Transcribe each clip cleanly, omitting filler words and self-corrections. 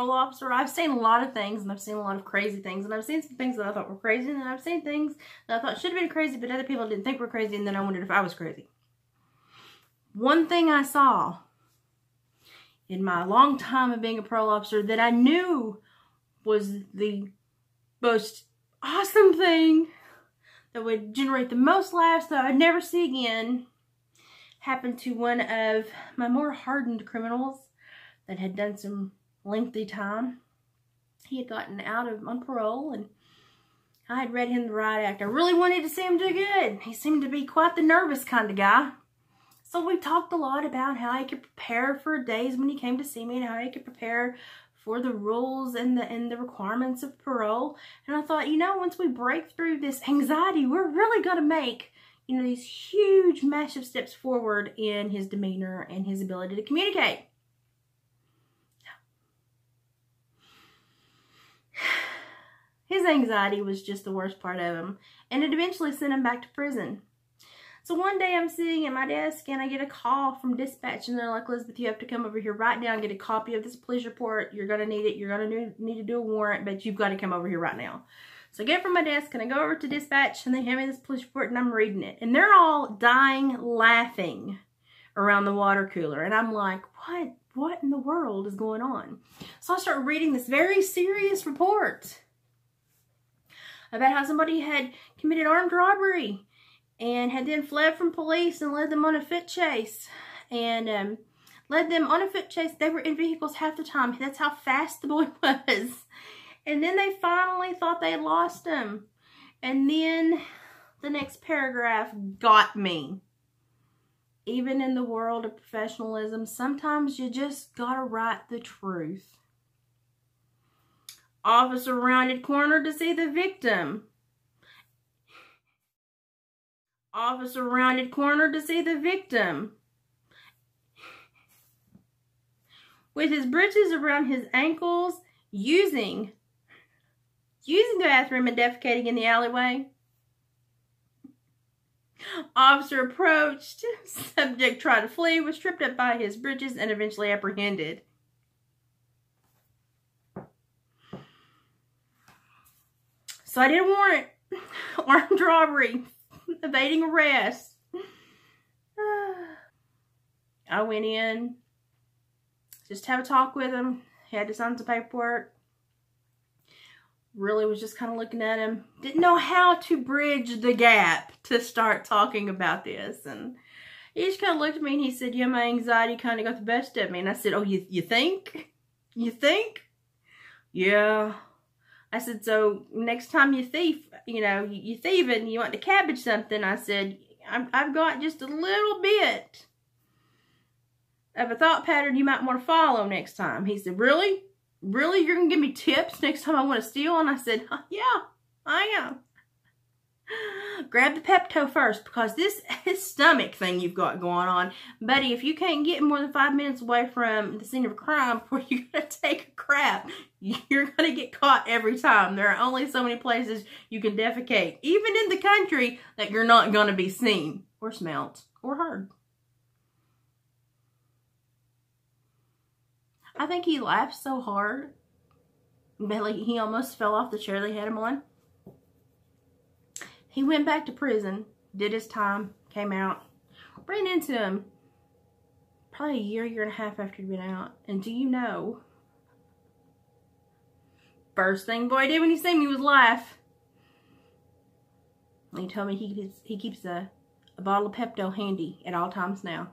parole officer, I've seen a lot of things, and I've seen a lot of crazy things, and I've seen some things that I thought were crazy, and then I've seen things that I thought should have been crazy, but other people didn't think were crazy, and then I wondered if I was crazy. One thing I saw in my long time of being a parole officer that I knew was the most awesome thing that would generate the most laughs that I'd never see again happened to one of my more hardened criminals that had done some lengthy time. He had gotten out on parole, and I had read him the riot act. I really wanted to see him do good. He seemed to be quite the nervous kind of guy. So we talked a lot about how he could prepare for days when he came to see me, and how he could prepare for the rules and the requirements of parole. And I thought, you know, once we break through this anxiety, we're really going to make, you know, these huge, massive steps forward in his demeanor and his ability to communicate. His anxiety was just the worst part of him, and it eventually sent him back to prison. So one day I'm sitting at my desk and I get a call from dispatch, and they're like, Elizabeth, you have to come over here right now and get a copy of this police report. You're going to need it. You're going to need to do a warrant, but you've got to come over here right now. So I get from my desk and I go over to dispatch, and they hand me this police report, and I'm reading it. And they're all dying laughing around the water cooler. And I'm like, what in the world is going on? So I start reading this very serious report about how somebody had committed armed robbery and had then fled from police and led them on a foot chase. And led them on a foot chase. They were in vehicles half the time. That's how fast the boy was. And then they finally thought they had lost him. And then the next paragraph got me. Even in the world of professionalism, sometimes you just gotta write the truth. Officer rounded corner to see the victim. Officer rounded corner to see the victim. With his breeches around his ankles, using the bathroom and defecating in the alleyway. Officer approached. Subject tried to flee, was tripped up by his breeches, and eventually apprehended. So I did a warrant. Armed robbery. Evading arrest. I went in. Just have a talk with him. He had to sign some paperwork. Really was just kind of looking at him. Didn't know how to bridge the gap to start talking about this. And he just kind of looked at me and he said, yeah, my anxiety kind of got the best of me. And I said, oh, you think? You think? Yeah. I said, so next time you thief, you know, you thieving, you want to cabbage something. I said, I've got just a little bit of a thought pattern you might want to follow next time. He said, really? Really? You're going to give me tips next time I want to steal? And I said, yeah, I am. Grab the Pepto first, because this stomach thing you've got going on, buddy, if you can't get more than 5 minutes away from the scene of a crime before you're going to take a crap, you're going to get caught every time. There are only so many places you can defecate, even in the country, that you're not going to be seen or smelt or heard. I think he laughed so hard, like he almost fell off the chair they had him on. He went back to prison, did his time, came out, ran into him probably a year and a half after he'd been out. And do you know, first thing boy did when he seen me was laugh. And he told me he keeps a bottle of Pepto handy at all times now.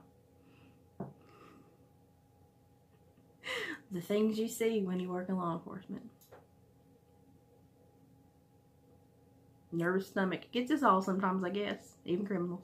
The things you see when you work in law enforcement. Nervous stomach. It gets us all sometimes, I guess. Even criminals.